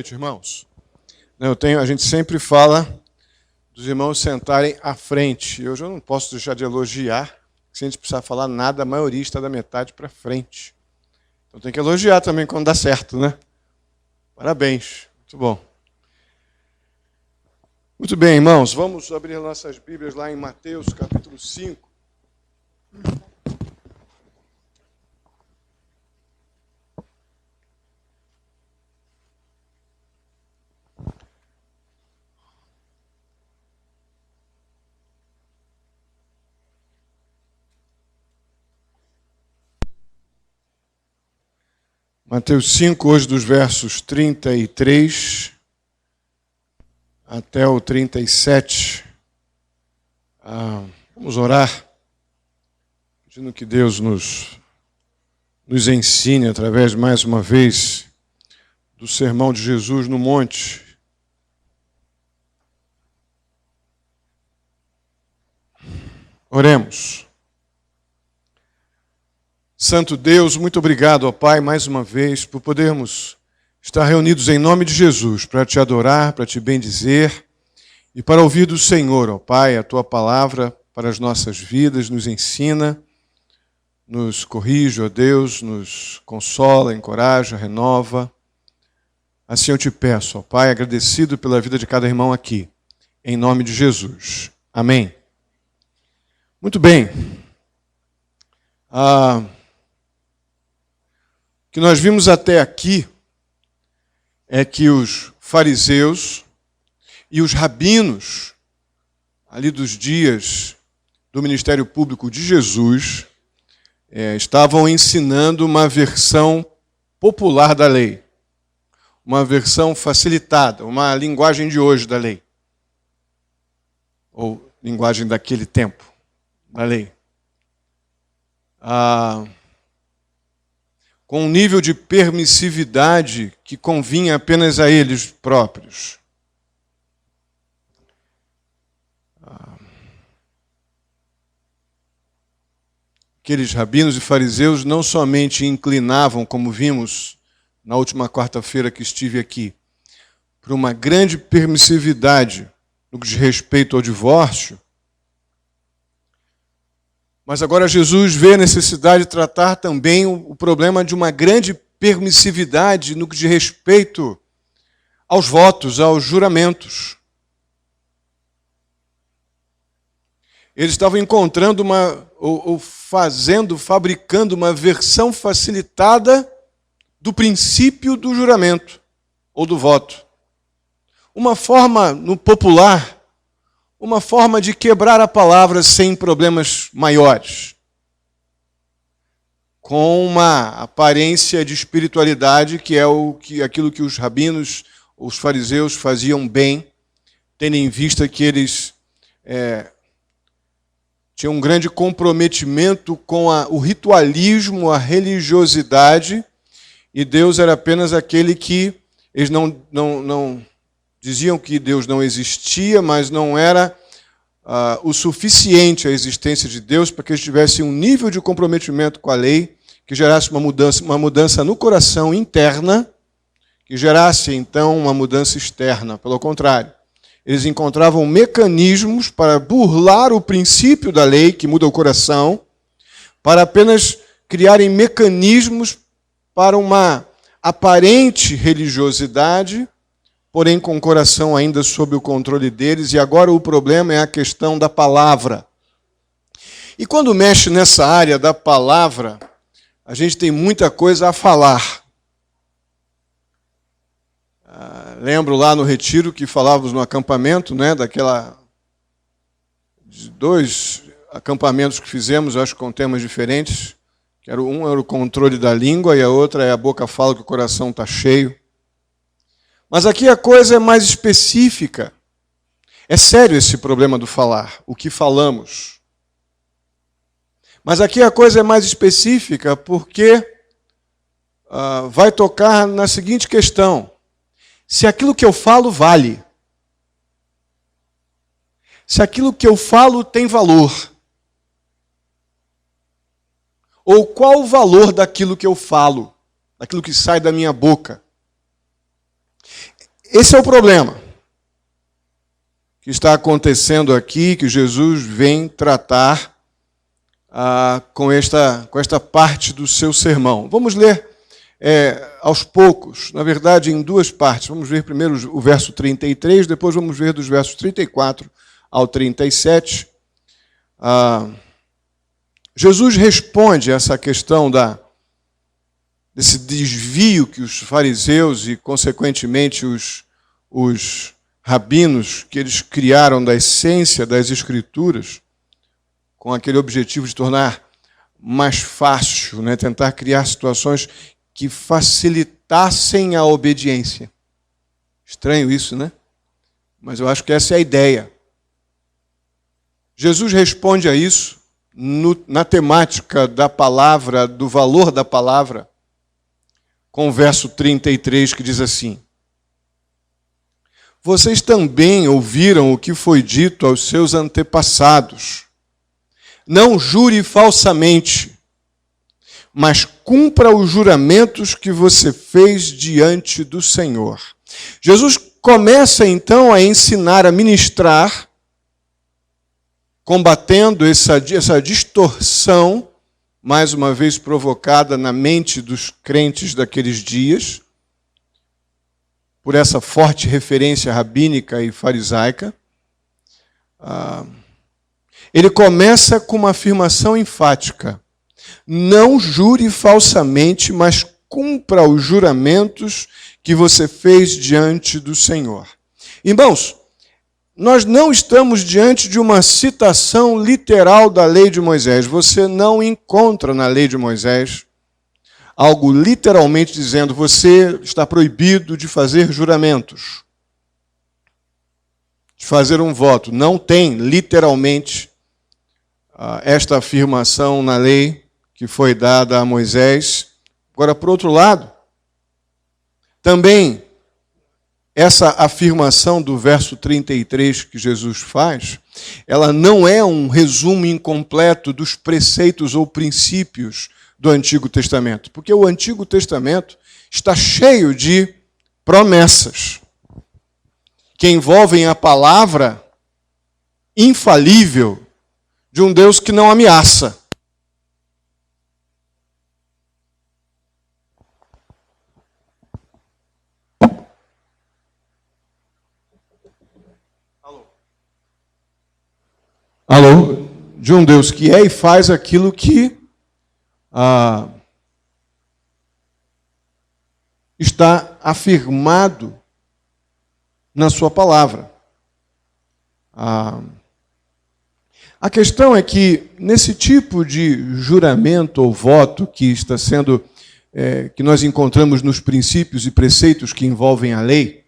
Irmãos, a gente sempre fala dos irmãos sentarem à frente. Hoje eu não posso deixar de elogiar, se a gente precisar falar nada, a maioria está da metade para frente. Então tem que elogiar também quando dá certo, né? Parabéns, muito bom. Muito bem, irmãos, vamos abrir nossas Bíblias lá em Mateus, capítulo 5. Mateus 5, hoje dos versos 33 até o 37. Vamos orar, pedindo que Deus nos ensine através, mais uma vez, do sermão de Jesus no monte. Oremos. Santo Deus, muito obrigado, ó Pai, mais uma vez, por podermos estar reunidos em nome de Jesus, para te adorar, para te bendizer e para ouvir do Senhor, ó Pai, a tua palavra para as nossas vidas, nos ensina, nos corrige, ó Deus, nos consola, encoraja, renova. Assim eu te peço, ó Pai, agradecido pela vida de cada irmão aqui, em nome de Jesus. Amém. Muito bem. O que nós vimos até aqui é que os fariseus e os rabinos, ali dos dias do ministério público de Jesus, estavam ensinando uma versão popular da lei, uma versão facilitada, uma linguagem de hoje da lei, ou linguagem daquele tempo da lei. Com um nível de permissividade que convinha apenas a eles próprios. Aqueles rabinos e fariseus não somente inclinavam, como vimos na última quarta-feira que estive aqui, para uma grande permissividade no que diz respeito ao divórcio, mas agora Jesus vê a necessidade de tratar também o problema de uma grande permissividade no que diz respeito aos votos, aos juramentos. Eles estavam encontrando fabricando uma versão facilitada do princípio do juramento ou do voto. Uma forma, no popular, uma forma de quebrar a palavra sem problemas maiores, com uma aparência de espiritualidade que é aquilo que os rabinos, os fariseus faziam bem, tendo em vista que eles tinham um grande comprometimento com o ritualismo, a religiosidade, e Deus era apenas aquele que eles não diziam que Deus não existia, mas não era o suficiente a existência de Deus para que eles tivessem um nível de comprometimento com a lei que gerasse uma mudança no coração interna, que gerasse, então, uma mudança externa. Pelo contrário, eles encontravam mecanismos para burlar o princípio da lei, que muda o coração, para apenas criarem mecanismos para uma aparente religiosidade, porém com o coração ainda sob o controle deles, e agora o problema é a questão da palavra. E quando mexe nessa área da palavra, a gente tem muita coisa a falar. Lembro lá no retiro que falávamos no acampamento, de 2 acampamentos que fizemos, acho que com temas diferentes, que um era o controle da língua e a outra é a boca fala que o coração está cheio. Mas aqui a coisa é mais específica. É sério esse problema do falar, o que falamos. Mas aqui a coisa é mais específica porque vai tocar na seguinte questão. Se aquilo que eu falo vale. Se aquilo que eu falo tem valor. Ou qual o valor daquilo que eu falo, daquilo que sai da minha boca. esse é o problema que está acontecendo aqui, que Jesus vem tratar com esta parte do seu sermão. Vamos ler aos poucos, na verdade, em duas partes. Vamos ver primeiro o verso 33, depois vamos ver dos versos 34 ao 37. Jesus responde a essa questão desse desvio que os fariseus e, consequentemente, os rabinos, que eles criaram da essência das Escrituras, com aquele objetivo de tornar mais fácil, né, tentar criar situações que facilitassem a obediência. Estranho isso, né? Mas eu acho que essa é a ideia. Jesus responde a isso na temática da palavra, do valor da palavra, com o verso 33, que diz assim: vocês também ouviram o que foi dito aos seus antepassados. Não jure falsamente, mas cumpra os juramentos que você fez diante do Senhor. Jesus começa então a ensinar, a ministrar, combatendo essa distorção, mais uma vez provocada na mente dos crentes daqueles dias, por essa forte referência rabínica e farisaica. Ele começa com uma afirmação enfática: não jure falsamente, mas cumpra os juramentos que você fez diante do Senhor. Irmãos, nós não estamos diante de uma citação literal da lei de Moisés. Você não encontra na lei de Moisés algo literalmente dizendo: você está proibido de fazer juramentos, de fazer um voto. Não tem literalmente esta afirmação na lei que foi dada a Moisés. Agora, por outro lado, também essa afirmação do verso 33 que Jesus faz, ela não é um resumo incompleto dos preceitos ou princípios do Antigo Testamento, porque o Antigo Testamento está cheio de promessas que envolvem a palavra infalível de um Deus que não ameaça. Alô? De um Deus que é e faz aquilo que está afirmado na sua palavra. A questão é que, nesse tipo de juramento ou voto que está sendo, que nós encontramos nos princípios e preceitos que envolvem a lei,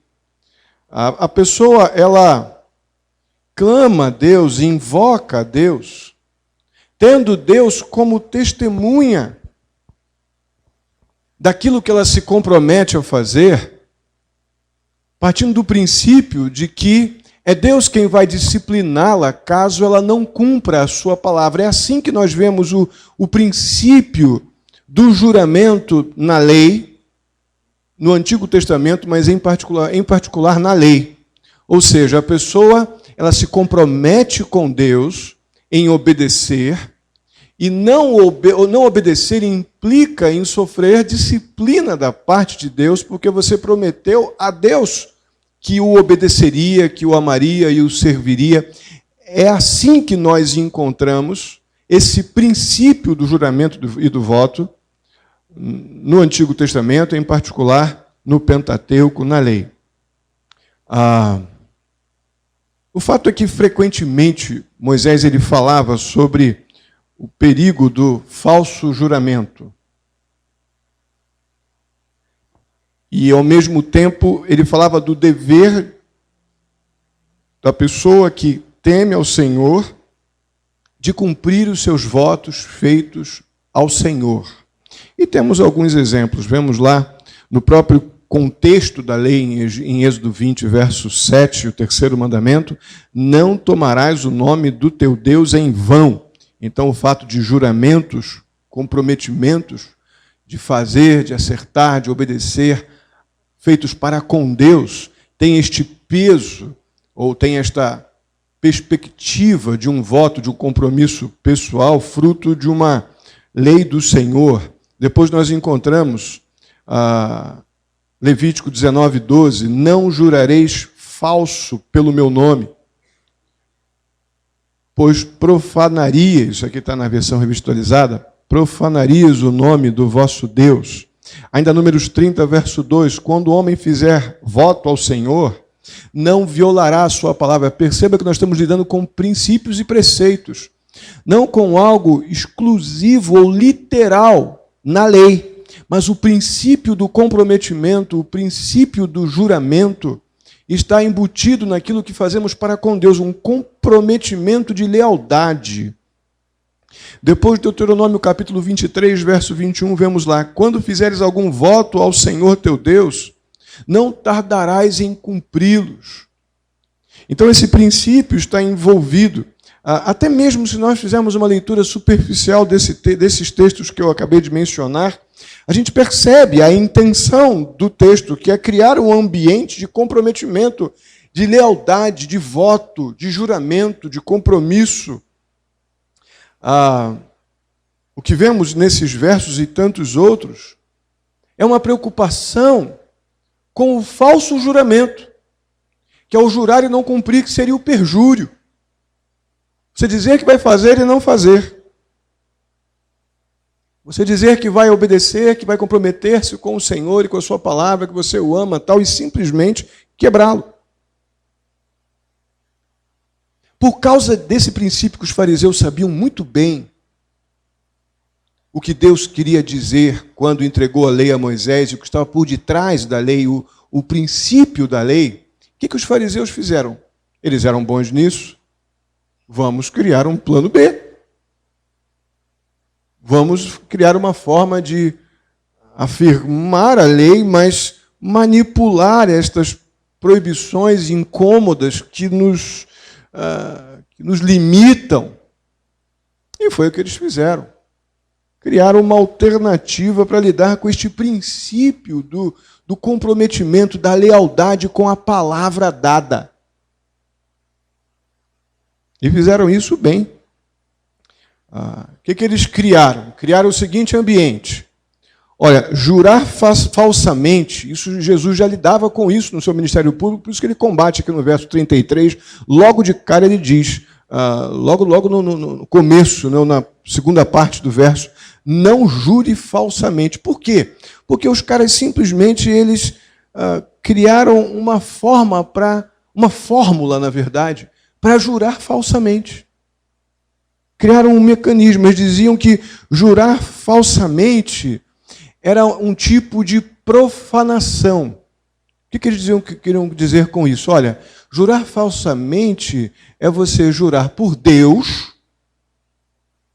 a pessoa, ela clama a Deus, invoca a Deus, tendo Deus como testemunha daquilo que ela se compromete a fazer, partindo do princípio de que é Deus quem vai discipliná-la caso ela não cumpra a sua palavra. É assim que nós vemos o princípio do juramento na lei, no Antigo Testamento, mas em particular na lei. Ou seja, a pessoa, ela se compromete com Deus em obedecer, e não obedecer implica em sofrer disciplina da parte de Deus, porque você prometeu a Deus que o obedeceria, que o amaria e o serviria. É assim que nós encontramos esse princípio do juramento e do voto no Antigo Testamento, em particular no Pentateuco, na lei. O fato é que, frequentemente, Moisés ele falava sobre o perigo do falso juramento. E, ao mesmo tempo, ele falava do dever da pessoa que teme ao Senhor de cumprir os seus votos feitos ao Senhor. E temos alguns exemplos. Vemos lá no próprio contexto da lei, em Êxodo 20, verso 7, o terceiro mandamento: não tomarás o nome do teu Deus em vão. Então, o fato de juramentos, comprometimentos, de fazer, de acertar, de obedecer, feitos para com Deus, tem este peso, ou tem esta perspectiva de um voto, de um compromisso pessoal, fruto de uma lei do Senhor. Depois nós encontramos Levítico 19:12, não jurareis falso pelo meu nome, pois profanarias, isso aqui está na versão revisualizada, profanarias o nome do vosso Deus. Ainda Números 30, verso 2, quando o homem fizer voto ao Senhor, não violará a sua palavra. Perceba que nós estamos lidando com princípios e preceitos, não com algo exclusivo ou literal na lei, mas o princípio do comprometimento, o princípio do juramento está embutido naquilo que fazemos para com Deus, um comprometimento de lealdade. Depois de Deuteronômio capítulo 23, verso 21, vemos lá, quando fizeres algum voto ao Senhor teu Deus, não tardarás em cumpri-los. Então esse princípio está envolvido. Até mesmo se nós fizermos uma leitura superficial desses textos que eu acabei de mencionar, a gente percebe a intenção do texto, que é criar um ambiente de comprometimento, de lealdade, de voto, de juramento, de compromisso. O que vemos nesses versos e tantos outros é uma preocupação com o falso juramento, que é o jurar e não cumprir, que seria o perjúrio. Você dizer que vai fazer e não fazer. Você dizer que vai obedecer, que vai comprometer-se com o Senhor e com a sua palavra, que você o ama, tal, e simplesmente quebrá-lo. Por causa desse princípio que os fariseus sabiam muito bem o que Deus queria dizer quando entregou a lei a Moisés, e o que estava por detrás da lei, o princípio da lei, o que os fariseus fizeram? Eles eram bons nisso? Vamos criar um plano B. Vamos criar uma forma de afirmar a lei, mas manipular estas proibições incômodas que nos limitam. E foi o que eles fizeram. Criaram uma alternativa para lidar com este princípio do comprometimento, da lealdade com a palavra dada. E fizeram isso bem. O que eles criaram? Criaram o seguinte ambiente. Olha, jurar falsamente, isso Jesus já lidava com isso no seu ministério público, por isso que ele combate aqui no verso 33, logo de cara ele diz, logo no começo, na segunda parte do verso, não jure falsamente. Por quê? Porque os caras simplesmente eles criaram uma fórmula, na verdade, para jurar falsamente. Criaram um mecanismo. Eles diziam que jurar falsamente era um tipo de profanação. O que eles queriam dizer com isso? Olha, jurar falsamente é você jurar por Deus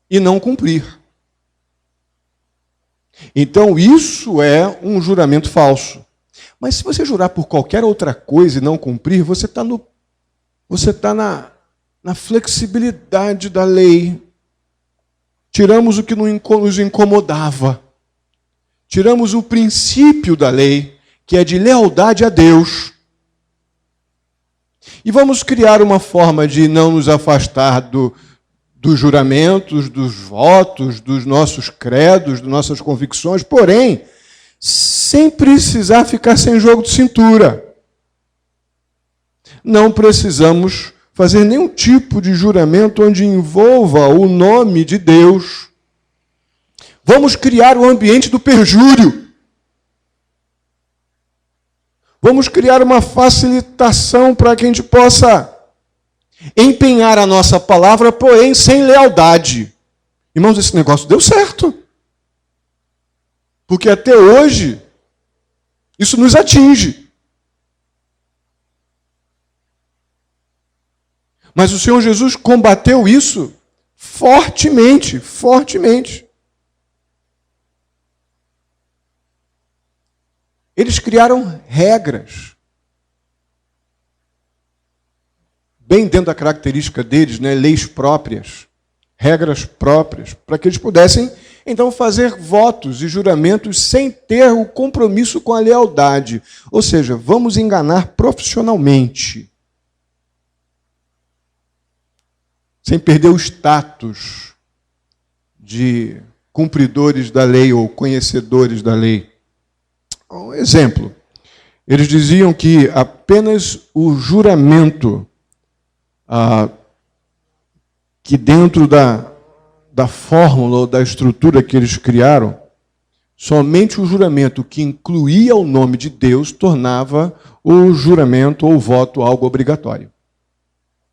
e não cumprir. Então, isso é um juramento falso. Mas se você jurar por qualquer outra coisa e não cumprir, você está na flexibilidade da lei. Tiramos o que nos incomodava. Tiramos o princípio da lei, que é de lealdade a Deus. E vamos criar uma forma de não nos afastar dos juramentos, dos votos, dos nossos credos, das nossas convicções, porém, sem precisar ficar sem jogo de cintura. Não precisamos fazer nenhum tipo de juramento onde envolva o nome de Deus. Vamos criar o ambiente do perjúrio. Vamos criar uma facilitação para que a gente possa empenhar a nossa palavra, porém sem lealdade. Irmãos, esse negócio deu certo. Porque até hoje, isso nos atinge. Mas o Senhor Jesus combateu isso fortemente, fortemente. Eles criaram regras. Bem dentro da característica deles, leis próprias, regras próprias, para que eles pudessem Então, fazer votos e juramentos sem ter o compromisso com a lealdade. Ou seja, vamos enganar profissionalmente, sem perder o status de cumpridores da lei ou conhecedores da lei. Um exemplo, eles diziam que apenas o juramento, que dentro da fórmula ou da estrutura que eles criaram, somente o juramento que incluía o nome de Deus tornava o juramento ou o voto algo obrigatório.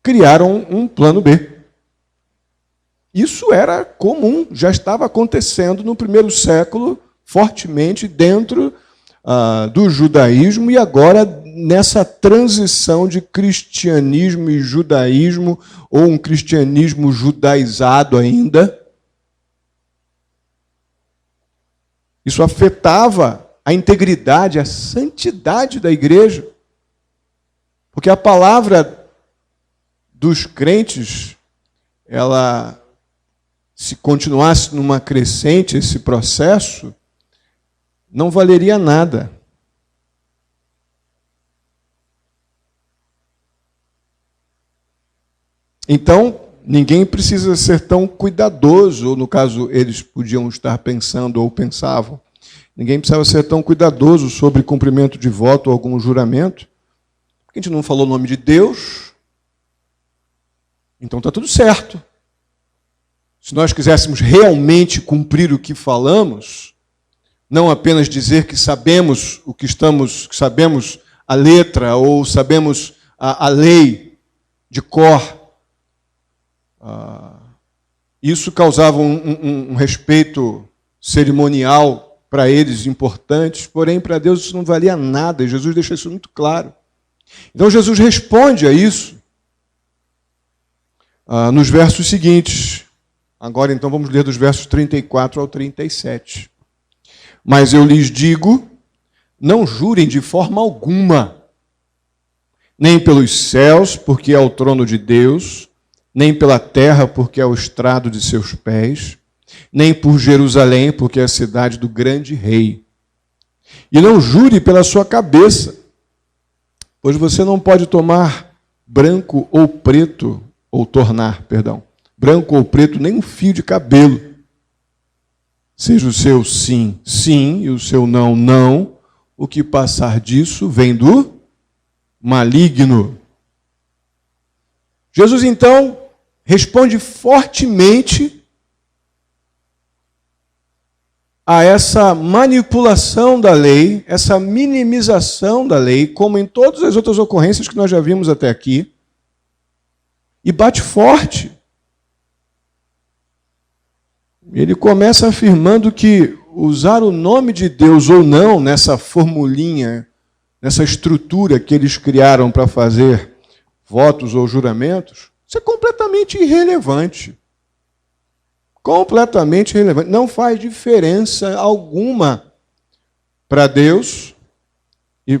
Criaram um plano B. Isso era comum, já estava acontecendo no primeiro século, fortemente dentro do judaísmo, e agora nessa transição de cristianismo e judaísmo, ou um cristianismo judaizado ainda. Isso afetava a integridade, a santidade da igreja. Porque a palavra dos crentes, ela, se continuasse numa crescente esse processo, não valeria nada. Então, ninguém precisa ser tão cuidadoso, ou no caso, eles podiam estar pensando ou pensavam, ninguém precisava ser tão cuidadoso sobre cumprimento de voto ou algum juramento, porque a gente não falou o nome de Deus, então está tudo certo. Se nós quiséssemos realmente cumprir o que falamos, não apenas dizer que sabemos o que estamos, que sabemos a letra ou sabemos a lei de cor, isso causava um respeito cerimonial para eles importantes, porém para Deus isso não valia nada, e Jesus deixa isso muito claro. Então Jesus responde a isso nos versos seguintes. Agora então vamos ler dos versos 34 ao 37. Mas eu lhes digo, não jurem de forma alguma, nem pelos céus, porque é o trono de Deus, nem pela terra, porque é o estrado de seus pés, nem por Jerusalém, porque é a cidade do grande rei. E não jure pela sua cabeça, pois você não pode tomar branco ou preto, ou tornar, perdão, branco ou preto, nem um fio de cabelo. Seja o seu sim, sim, e o seu não, não. O que passar disso vem do maligno. Jesus, então, responde fortemente a essa manipulação da lei, essa minimização da lei, como em todas as outras ocorrências que nós já vimos até aqui, e bate forte. Ele começa afirmando que usar o nome de Deus ou não nessa formulinha, nessa estrutura que eles criaram para fazer votos ou juramentos, isso é completamente irrelevante. Completamente irrelevante. Não faz diferença alguma para Deus. E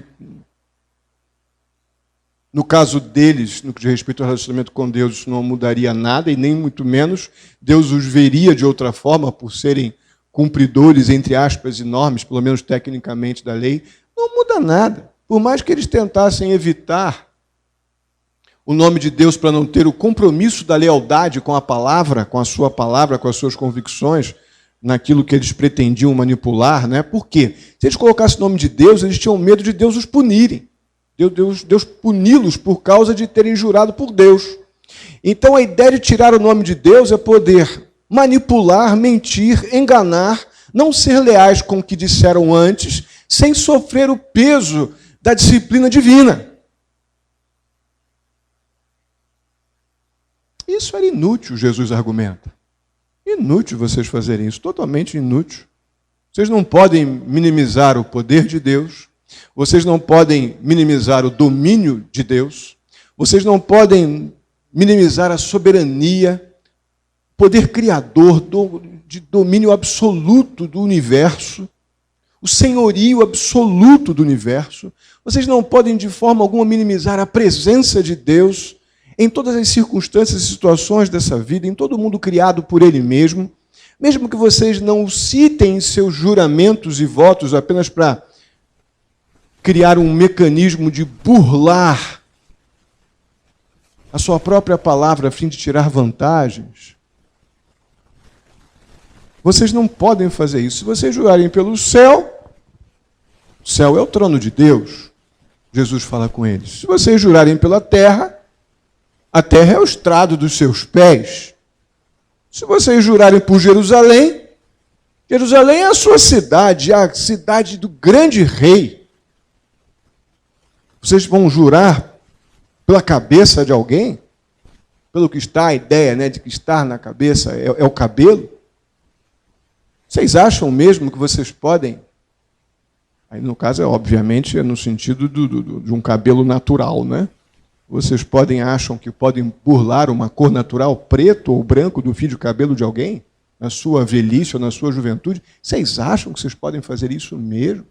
no caso deles, no que diz respeito ao relacionamento com Deus, isso não mudaria nada, e nem muito menos Deus os veria de outra forma por serem cumpridores, entre aspas, enormes, pelo menos tecnicamente, da lei. Não muda nada. Por mais que eles tentassem evitar o nome de Deus para não ter o compromisso da lealdade com a palavra, com a sua palavra, com as suas convicções, naquilo que eles pretendiam manipular, né? Por quê? Se eles colocassem o nome de Deus, eles tinham medo de Deus os punirem. Deus puni-los por causa de terem jurado por Deus. Então a ideia de tirar o nome de Deus é poder manipular, mentir, enganar, não ser leais com o que disseram antes, sem sofrer o peso da disciplina divina. Isso era inútil, Jesus argumenta. Inútil vocês fazerem isso, totalmente inútil. Vocês não podem minimizar o poder de Deus, vocês não podem minimizar o domínio de Deus, vocês não podem minimizar a soberania, poder criador, de domínio absoluto do universo, o senhorio absoluto do universo. Vocês não podem de forma alguma minimizar a presença de Deus em todas as circunstâncias e situações dessa vida, em todo mundo criado por Ele mesmo. Mesmo que vocês não citem seus juramentos e votos apenas para criar um mecanismo de burlar a sua própria palavra a fim de tirar vantagens, vocês não podem fazer isso. Se vocês jurarem pelo céu, o céu é o trono de Deus. Jesus fala com eles. Se vocês jurarem pela terra, a terra é o estrado dos seus pés. Se vocês jurarem por Jerusalém, Jerusalém é a sua cidade, a cidade do grande rei. Vocês vão jurar pela cabeça de alguém? Pelo que está, a ideia, né, de que estar na cabeça é o cabelo? Vocês acham mesmo que vocês podem? Aí, no caso, obviamente, é no sentido de um cabelo natural, né? Acham que podem burlar uma cor natural, preto ou branco, do fio de cabelo de alguém? Na sua velhice ou na sua juventude? Vocês acham que vocês podem fazer isso mesmo?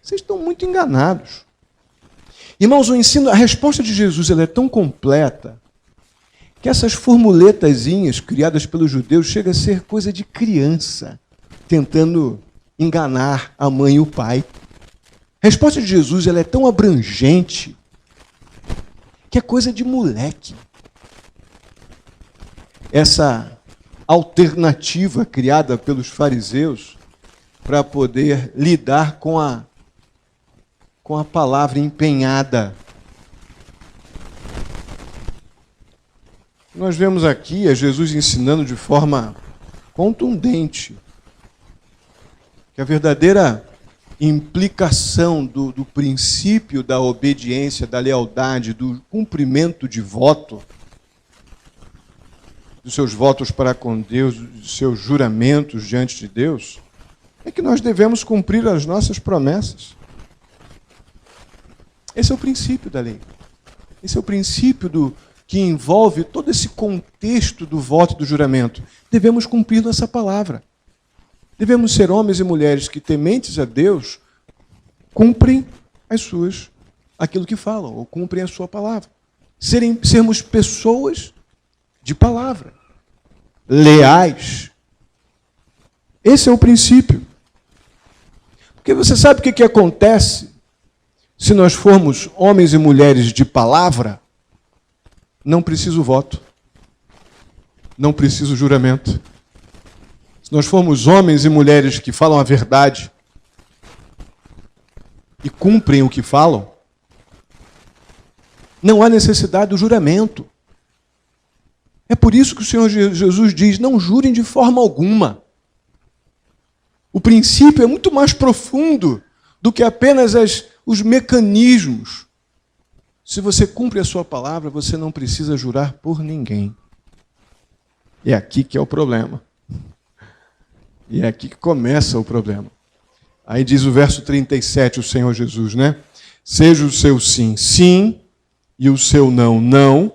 Vocês estão muito enganados. Irmãos, o ensino, a resposta de Jesus ela é tão completa que essas formuletazinhas criadas pelos judeus chega a ser coisa de criança, tentando enganar a mãe e o pai. A resposta de Jesus ela é tão abrangente que é coisa de moleque. Essa alternativa criada pelos fariseus para poder lidar com a palavra empenhada. Nós vemos aqui a Jesus ensinando de forma contundente que a verdadeira implicação do princípio da obediência, da lealdade, do cumprimento de voto, dos seus votos para com Deus, dos seus juramentos diante de Deus, é que nós devemos cumprir as nossas promessas. Esse é o princípio da lei. Esse é o princípio que envolve todo esse contexto do voto e do juramento. Devemos cumprir nossa palavra. Devemos ser homens e mulheres que, tementes a Deus, cumprem aquilo que falam, ou cumprem a sua palavra. Sermos pessoas de palavra, leais. Esse é o princípio. Porque você sabe o que acontece se nós formos homens e mulheres de palavra? Não preciso voto. Não preciso juramento. Se nós formos homens e mulheres que falam a verdade e cumprem o que falam, não há necessidade do juramento. É por isso que o Senhor Jesus diz, não jurem de forma alguma. O princípio é muito mais profundo do que apenas os mecanismos. Se você cumpre a sua palavra, você não precisa jurar por ninguém. E é aqui que é o problema. E é aqui que começa o problema. Aí diz o verso 37, o Senhor Jesus, né? Seja o seu sim, sim, e o seu não, não.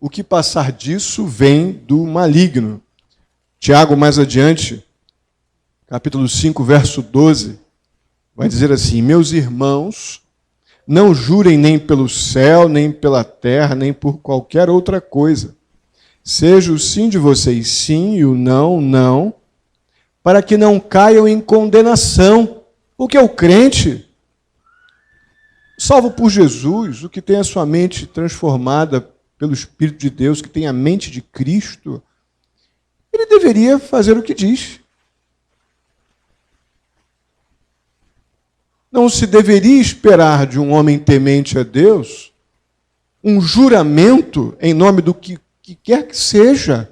O que passar disso vem do maligno. Tiago, mais adiante, capítulo 5, verso 12, vai dizer assim, meus irmãos, não jurem nem pelo céu, nem pela terra, nem por qualquer outra coisa. Seja o sim de vocês sim e o não, não, para que não caiam em condenação. Porque o crente, salvo por Jesus, o que tem a sua mente transformada pelo Espírito de Deus, que tem a mente de Cristo, ele deveria fazer o que diz. Não se deveria esperar de um homem temente a Deus um juramento em nome do que quer que seja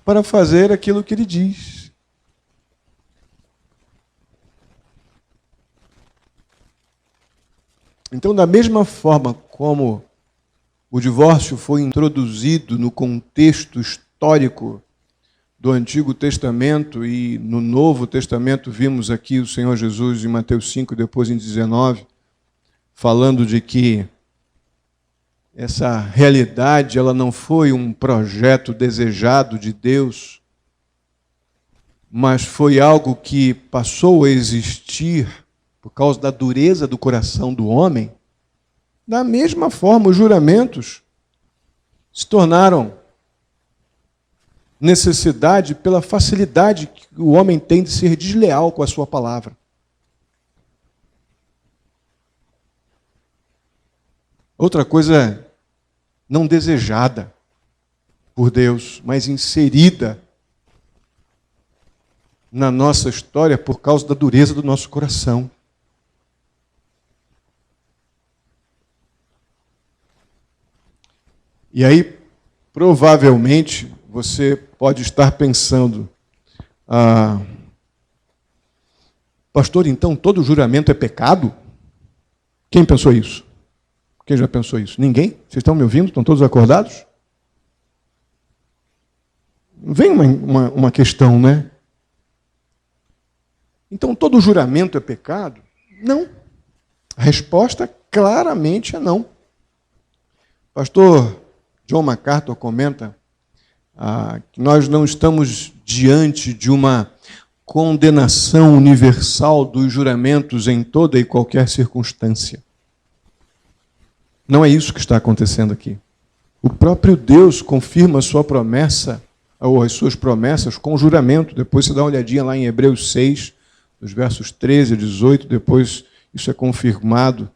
para fazer aquilo que ele diz. Então, da mesma forma como o divórcio foi introduzido no contexto histórico do Antigo Testamento e no Novo Testamento vimos aqui o Senhor Jesus em Mateus 5, depois em 19, falando de que essa realidade ela não foi um projeto desejado de Deus, mas foi algo que passou a existir por causa da dureza do coração do homem. Da mesma forma, os juramentos se tornaram necessidade pela facilidade que o homem tem de ser desleal com a sua palavra. Outra coisa não desejada por Deus, mas inserida na nossa história por causa da dureza do nosso coração. E aí, provavelmente, você pode estar pensando, pastor, então todo juramento é pecado? Quem pensou isso? Quem já pensou isso? Ninguém? Vocês estão me ouvindo? Estão todos acordados? Vem uma questão, né? Então todo juramento é pecado? Não. A resposta claramente é não. Pastor John MacArthur comenta que nós não estamos diante de uma condenação universal dos juramentos em toda e qualquer circunstância. Não é isso que está acontecendo aqui. O próprio Deus confirma a sua promessa, ou as suas promessas, com juramento. Depois você dá uma olhadinha lá em Hebreus 6, dos versos 13 a 18, depois isso é confirmado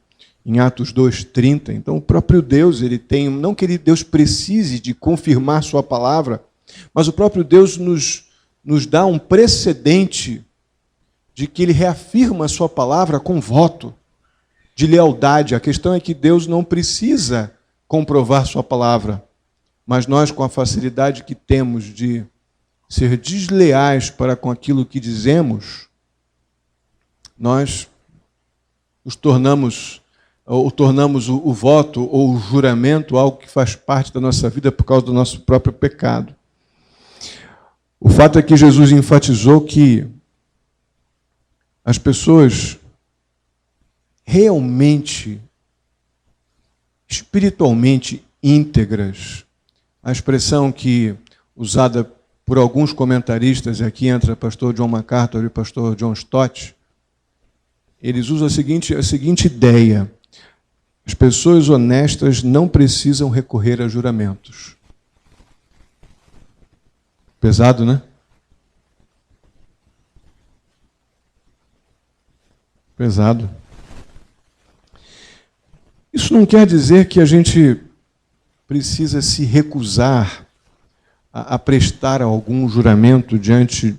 em Atos 2:30. Então, o próprio Deus, ele tem, não que Deus precise de confirmar sua palavra, mas o próprio Deus nos dá um precedente de que ele reafirma a sua palavra com voto de lealdade. A questão é que Deus não precisa comprovar sua palavra, mas nós, com a facilidade que temos de ser desleais para com aquilo que dizemos, nós tornamos o voto ou o juramento algo que faz parte da nossa vida por causa do nosso próprio pecado. O fato é que Jesus enfatizou que as pessoas realmente, espiritualmente íntegras, a expressão que usada por alguns comentaristas, e aqui entra o pastor John MacArthur e o pastor John Stott, eles usam a seguinte ideia: as pessoas honestas não precisam recorrer a juramentos. Pesado, né? Pesado. Isso não quer dizer que a gente precisa se recusar a prestar algum juramento diante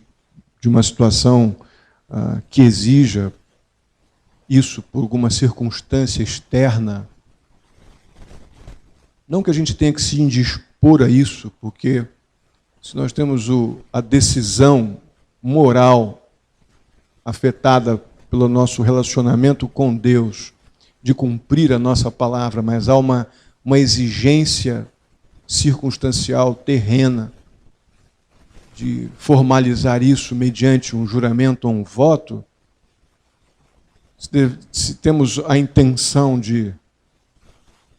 de uma situação que exija isso por alguma circunstância externa. Não que a gente tenha que se indispor a isso, porque se nós temos a decisão moral afetada pelo nosso relacionamento com Deus de cumprir a nossa palavra, mas há uma exigência circunstancial, terrena, de formalizar isso mediante um juramento ou um voto, se temos a intenção de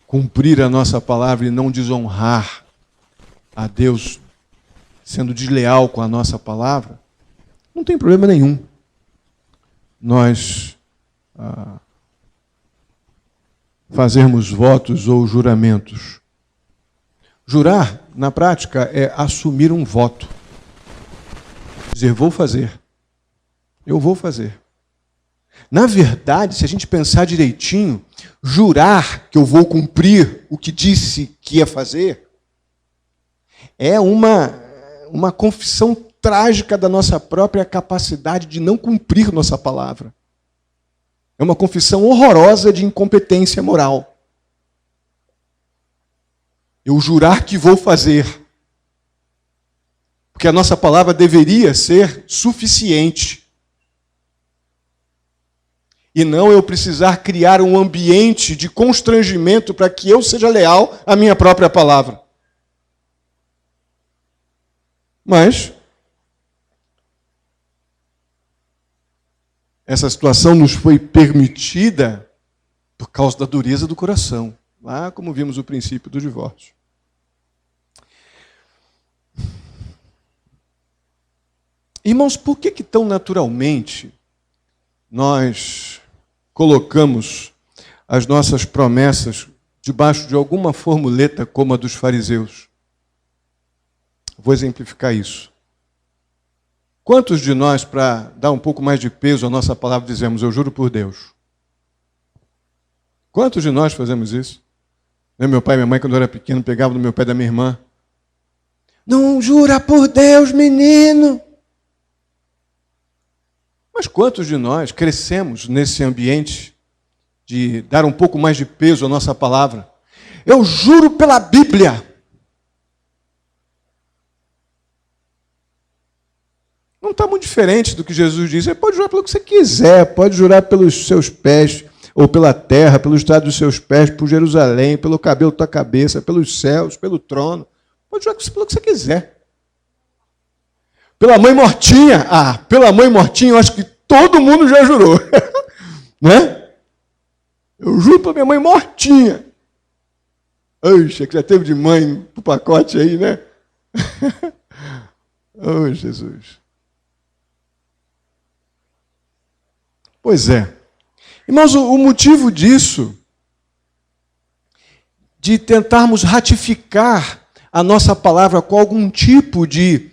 cumprir a nossa palavra e não desonrar a Deus, sendo desleal com a nossa palavra, não tem problema nenhum nós fazermos votos ou juramentos. Jurar, na prática, é assumir um voto. Dizer, vou fazer. Eu vou fazer. Na verdade, se a gente pensar direitinho, jurar que eu vou cumprir o que disse que ia fazer é uma confissão trágica da nossa própria capacidade de não cumprir nossa palavra. É uma confissão horrorosa de incompetência moral. Eu jurar que vou fazer. Porque a nossa palavra deveria ser suficiente. E não eu precisar criar um ambiente de constrangimento para que eu seja leal à minha própria palavra. Mas essa situação nos foi permitida por causa da dureza do coração. Lá, como vimos o princípio do divórcio. Irmãos, por que tão naturalmente nós colocamos as nossas promessas debaixo de alguma formuleta como a dos fariseus? Vou exemplificar isso. Quantos de nós, para dar um pouco mais de peso à nossa palavra, dizemos, eu juro por Deus? Quantos de nós fazemos isso? Meu pai e minha mãe, quando eu era pequeno, pegavam no meu pé da minha irmã. Não jura por Deus, menino! Mas quantos de nós crescemos nesse ambiente de dar um pouco mais de peso à nossa palavra? Eu juro pela Bíblia! Não está muito diferente do que Jesus diz. Você pode jurar pelo que você quiser, pode jurar pelos seus pés, ou pela terra, pelo estado dos seus pés, por Jerusalém, pelo cabelo da tua cabeça, pelos céus, pelo trono. Pode jurar pelo que você quiser. Pela mãe mortinha. Pela mãe mortinha, eu acho que todo mundo já jurou. Né? Eu juro pela minha mãe mortinha. Oxa, que já teve de mãe pro pacote aí, né? Oh, Jesus. Pois é. Irmãos, o motivo disso, de tentarmos ratificar a nossa palavra com algum tipo de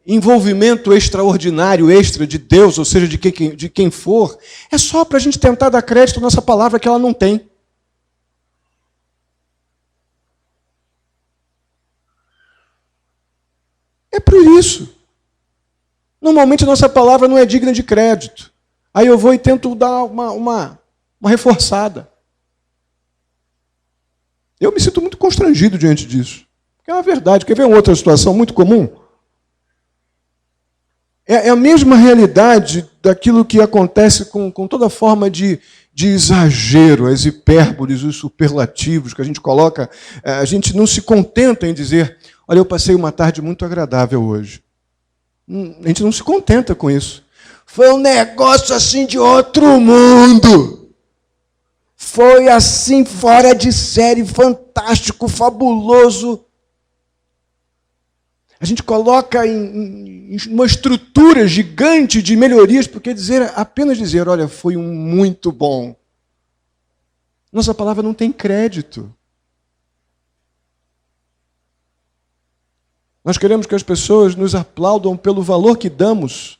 envolvimento extraordinário, extra de Deus, ou seja, de quem for, é só para a gente tentar dar crédito à nossa palavra que ela não tem. É por isso. Normalmente a nossa palavra não é digna de crédito. Aí eu vou e tento dar uma reforçada. Eu me sinto muito constrangido diante disso. É uma verdade. Quer ver uma outra situação muito comum? É a mesma realidade daquilo que acontece com toda forma de exagero, as hipérboles, os superlativos que a gente coloca. A gente não se contenta em dizer, olha, eu passei uma tarde muito agradável hoje. A gente não se contenta com isso. Foi um negócio assim de outro mundo. Foi assim, fora de série, fantástico, fabuloso. A gente coloca em uma estrutura gigante de melhorias, porque apenas dizer, olha, foi um muito bom. Nossa palavra não tem crédito. Nós queremos que as pessoas nos aplaudam pelo valor que damos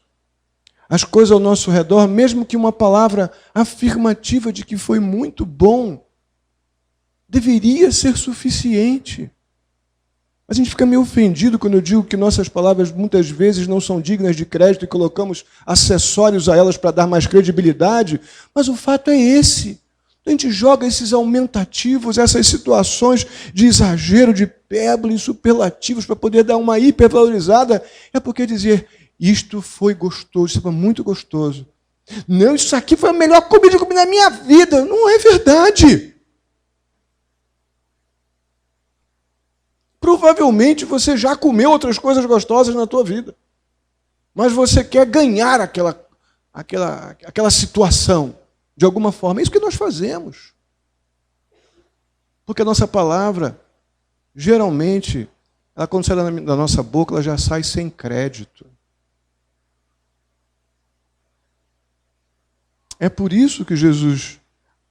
às coisas ao nosso redor, mesmo que uma palavra afirmativa de que foi muito bom, deveria ser suficiente. A gente fica meio ofendido quando eu digo que nossas palavras muitas vezes não são dignas de crédito e colocamos acessórios a elas para dar mais credibilidade, mas o fato é esse. A gente joga esses aumentativos, essas situações de exagero, de hipérbole, superlativos, para poder dar uma hipervalorizada. É porque dizer, isto foi gostoso, isso foi muito gostoso. Não, isso aqui foi a melhor comida que eu comi na minha vida. Não é verdade. Provavelmente você já comeu outras coisas gostosas na tua vida. Mas você quer ganhar aquela situação, de alguma forma. É isso que nós fazemos. Porque a nossa palavra, geralmente, ela, quando sai da nossa boca, ela já sai sem crédito. É por isso que Jesus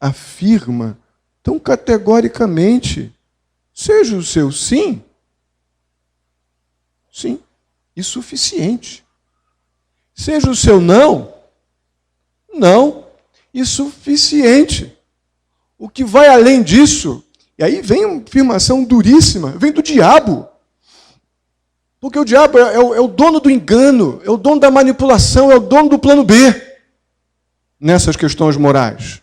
afirma tão categoricamente, seja o seu sim, sim, e suficiente. Seja o seu não, não, e suficiente. O que vai além disso, e aí vem uma afirmação duríssima, vem do diabo. Porque o diabo é o dono do engano, é o dono da manipulação, é o dono do plano B nessas questões morais.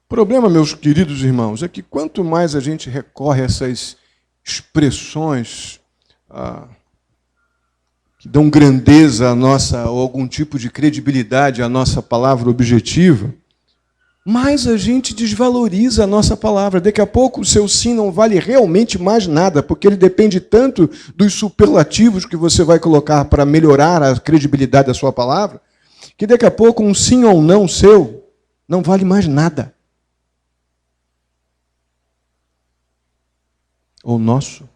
O problema, meus queridos irmãos, é que quanto mais a gente recorre a essas expressões que dão grandeza à nossa, ou algum tipo de credibilidade à nossa palavra objetiva, mais a gente desvaloriza a nossa palavra. Daqui a pouco o seu sim não vale realmente mais nada, porque ele depende tanto dos superlativos que você vai colocar para melhorar a credibilidade da sua palavra, que daqui a pouco um sim ou um não seu não vale mais nada. Ou nosso.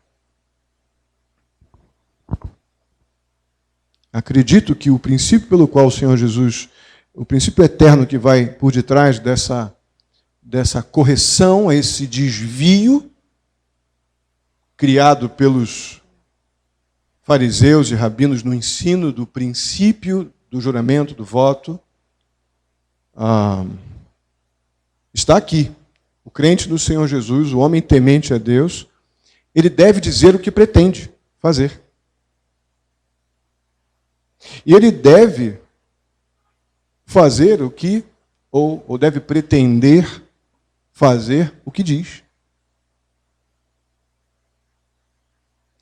Acredito que o princípio pelo qual o Senhor Jesus, o princípio eterno que vai por detrás dessa correção, a esse desvio criado pelos fariseus e rabinos no ensino do princípio do juramento, do voto, está aqui. O crente do Senhor Jesus, o homem temente a Deus, ele deve dizer o que pretende fazer. E ele deve fazer o que, ou deve pretender fazer o que diz.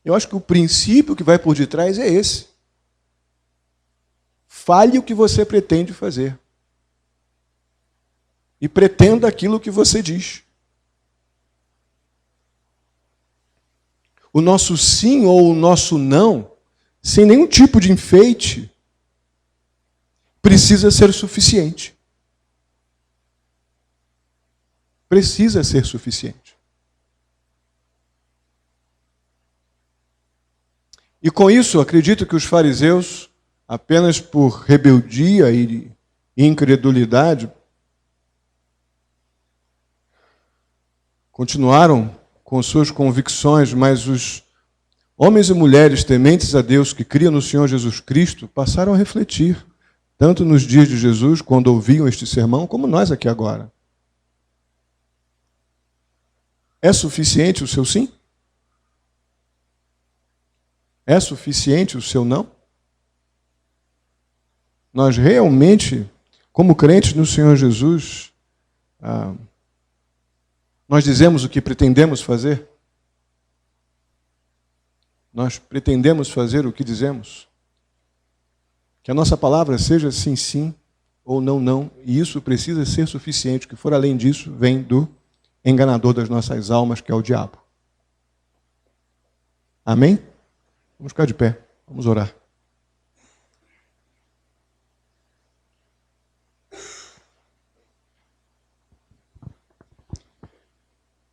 Eu acho que o princípio que vai por detrás é esse. Fale o que você pretende fazer. E pretenda aquilo que você diz. O nosso sim ou o nosso não, sem nenhum tipo de enfeite, precisa ser suficiente. Precisa ser suficiente. E com isso, acredito que os fariseus, apenas por rebeldia e incredulidade, continuaram com suas convicções, mas os homens e mulheres tementes a Deus que criam no Senhor Jesus Cristo passaram a refletir, tanto nos dias de Jesus, quando ouviam este sermão, como nós aqui agora. É suficiente o seu sim? É suficiente o seu não? Nós realmente, como crentes no Senhor Jesus, nós dizemos o que pretendemos fazer? Nós pretendemos fazer o que dizemos? Que a nossa palavra seja sim, sim, ou não, não. E isso precisa ser suficiente. O que for além disso, vem do enganador das nossas almas, que é o diabo. Amém? Vamos ficar de pé. Vamos orar.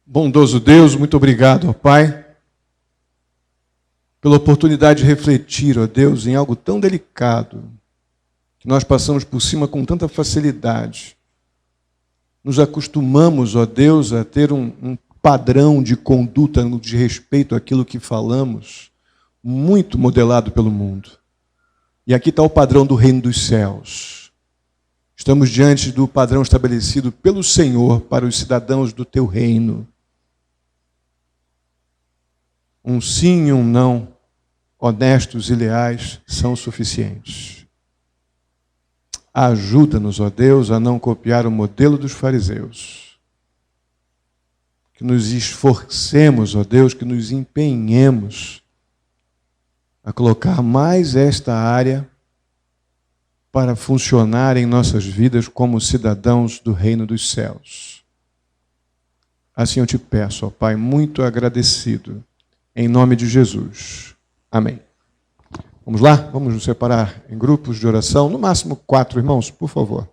Bondoso Deus, muito obrigado, ó Pai, pela oportunidade de refletir, ó Deus, em algo tão delicado, que nós passamos por cima com tanta facilidade. Nos acostumamos, ó Deus, a ter um padrão de conduta, de respeito àquilo que falamos, muito modelado pelo mundo. E aqui está o padrão do reino dos céus. Estamos diante do padrão estabelecido pelo Senhor para os cidadãos do teu reino. Um sim e um não, honestos e leais, são suficientes. Ajuda-nos, ó Deus, a não copiar o modelo dos fariseus. Que nos esforcemos, ó Deus, que nos empenhemos a colocar mais esta área para funcionar em nossas vidas como cidadãos do reino dos céus. Assim eu te peço, ó Pai, muito agradecido, em nome de Jesus. Amém. Vamos lá? Vamos nos separar em grupos de oração, no máximo 4 irmãos, por favor.